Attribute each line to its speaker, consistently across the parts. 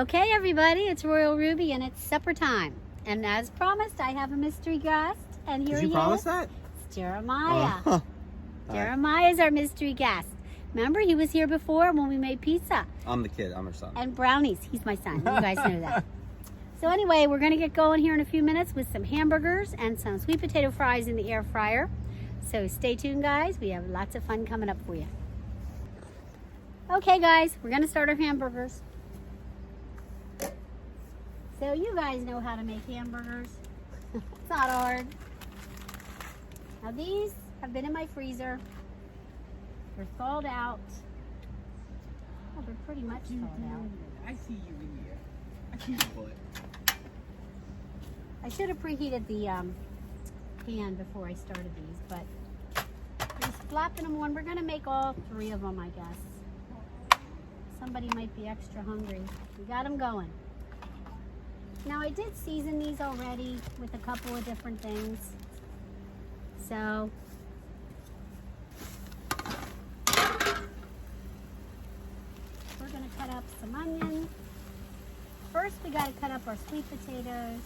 Speaker 1: Okay, everybody, it's Royal Ruby and it's supper time. And as promised, I have a mystery guest. And here he is.
Speaker 2: Did you promise that?
Speaker 1: It's Jeremiah.
Speaker 2: Oh.
Speaker 1: Jeremiah is our mystery guest. Remember, he was here before when we made pizza.
Speaker 2: I'm the kid. I'm her son.
Speaker 1: And brownies. He's my son. You guys know that. So anyway, we're going to get going here in a few minutes with some hamburgers and some sweet potato fries in the air fryer. So stay tuned, guys. We have lots of fun coming up for you. Okay, guys, we're going to start our hamburgers. So you guys know how to make hamburgers. It's not hard. Now these have been in my freezer. They're thawed out. Oh, they're pretty much thawed out.
Speaker 2: I see you in here. I can't pull it.
Speaker 1: I should have preheated the pan before I started these, but just flapping them on. We're gonna make all 3 of them, I guess. Somebody might be extra hungry. We got them going. Now I did season these already with a couple of different things. So we're gonna cut up some onions. First we gotta cut up our sweet potatoes.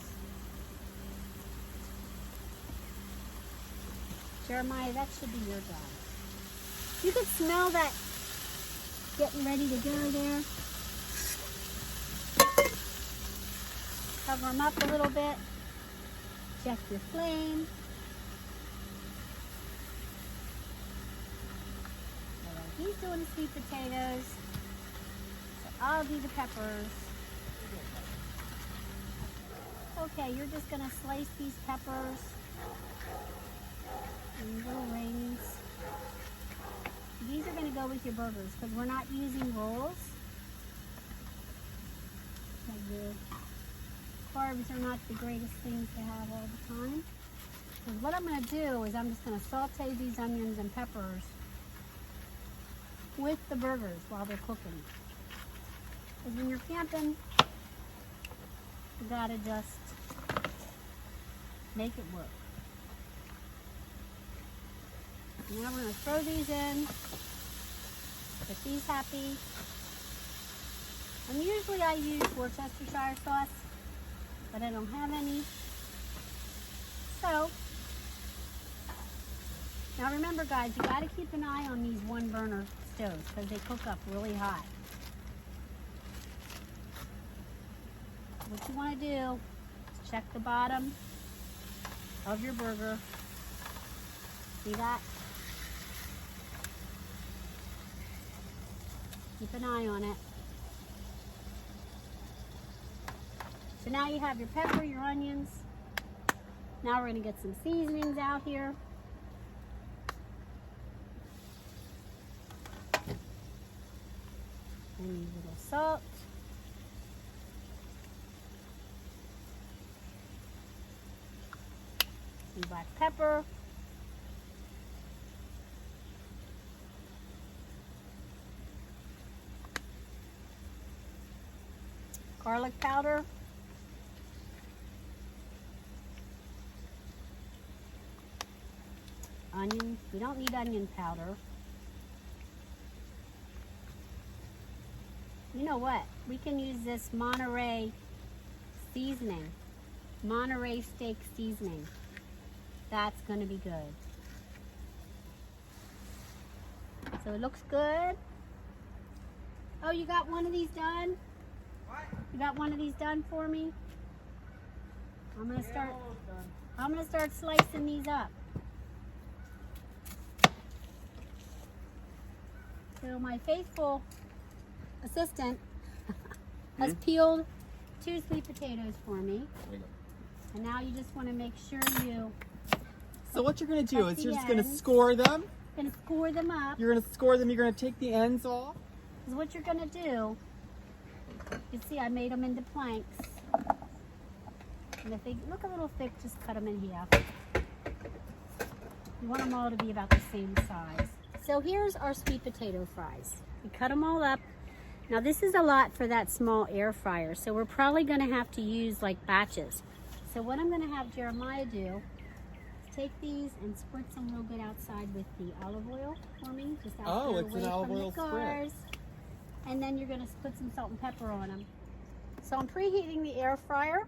Speaker 1: Jeremiah, that should be your job. You could smell that getting ready to go there. Cover them up a little bit. Check your flame. Alright, he's doing the sweet potatoes. So I'll do the peppers. Okay, you're just going to slice these peppers in little rings. These are going to go with your burgers because we're not using rolls. Like the carbs are not the greatest things to have all the time. So what I'm going to do is I'm just going to saute these onions and peppers with the burgers while they're cooking. Because when you're camping, you got to just make it work. Now we're going to throw these in, get these happy. And usually I use Worcestershire sauce, but I don't have any. So, now remember guys, you got to keep an eye on these 1-burner stoves because they cook up really hot. What you want to do is check the bottom of your burger. See that? Keep an eye on it. So now you have your pepper, your onions. Now we're going to get some seasonings out here. And a little salt. Some black pepper. Garlic powder. Onion. We don't need onion powder. You know what? We can use this Monterey seasoning. Monterey steak seasoning. That's going to be good. So it looks good. Oh, you got one of these done? What? You got one of these done for me? I'm going to start slicing these up. So my faithful assistant has peeled 2 sweet potatoes for me. And now you just want to make sure you...
Speaker 2: So what you're going to do is you're just going to score them.
Speaker 1: Going to score them up.
Speaker 2: You're going to score them. You're going to take the ends off.
Speaker 1: Because what you're going to do, you see I made them into planks. And if they look a little thick, just cut them in half. You want them all to be about the same size. So here's our sweet potato fries. We cut them all up. Now this is a lot for that small air fryer, so we're probably going to have to use like batches. So what I'm going to have Jeremiah do is take these and spritz them real good outside with the olive oil for me. Just out
Speaker 2: Oh, it's an olive oil spritz.
Speaker 1: And then you're going to put some salt and pepper on them. So I'm preheating the air fryer.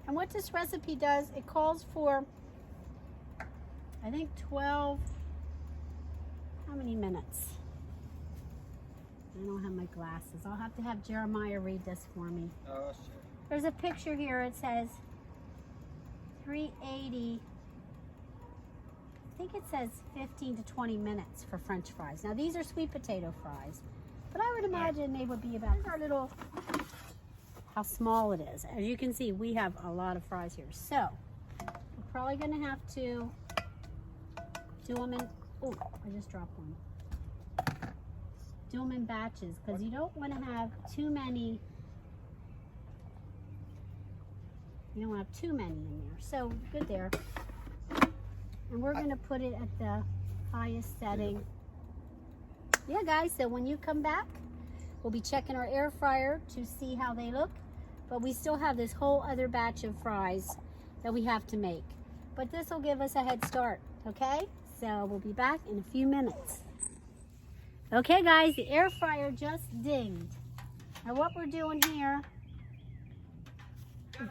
Speaker 1: And what this recipe does, it calls for, I think 12, how many minutes? I don't have my glasses. I'll have to have Jeremiah read this for me.
Speaker 2: Oh, sure.
Speaker 1: There's a picture here. It says 380. I think it says 15 to 20 minutes for French fries. Now these are sweet potato fries, but I would imagine they would be about our little, how small it is. As you can see, we have a lot of fries here. So we're probably going to have to do them in, oh, I just dropped one. Do them in batches because you don't want to have too many. You don't want to have too many in there. So good there. And we're going to put it at the highest setting. Yeah, guys, so when you come back, we'll be checking our air fryer to see how they look. But we still have this whole other batch of fries that we have to make. But this will give us a head start, okay? So we'll be back in a few minutes. Okay, guys, the air fryer just dinged. Now what we're doing here, we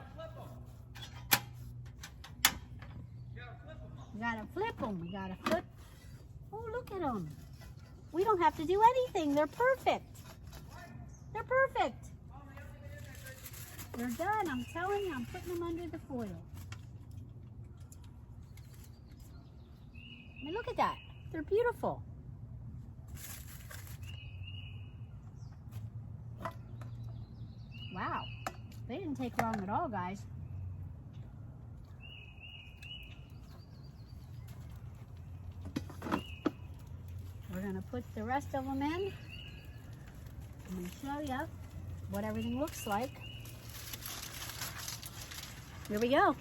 Speaker 1: gotta flip them. We gotta flip. Oh, look at them. We don't have to do anything. They're perfect. They're perfect. They're done. I'm telling you, I'm putting them under the foil. I mean, look at that. They're beautiful. Wow, they didn't take long at all, guys. We're gonna put the rest of them in. I'm gonna show you what everything looks like. Here we go.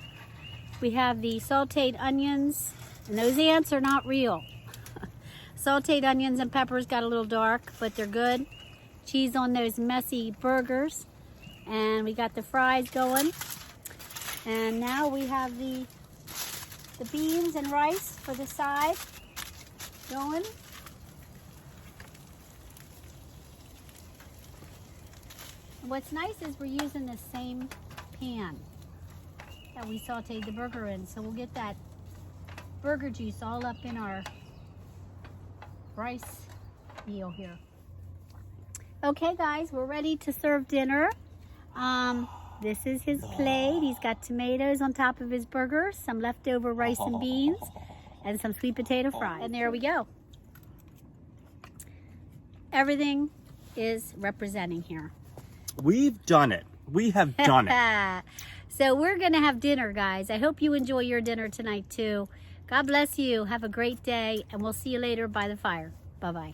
Speaker 1: We have the sauteed onions, and those ants are not real. Sauteed onions and peppers got a little dark, but they're good. Cheese on those messy burgers. And we got the fries going. And now we have the beans and rice for the side going. And what's nice is we're using the same pan that we sauteed the burger in. So we'll get that burger juice all up in our rice meal here. Okay, guys, we're ready to serve dinner. This is his plate. He's got tomatoes on top of his burger, some leftover rice and beans, and some sweet potato fries. And there we go. Everything is representing here.
Speaker 2: We've done it. We have done it.
Speaker 1: So we're going to have dinner, guys. I hope you enjoy your dinner tonight, too. God bless you. Have a great day, and we'll see you later by the fire. Bye-bye.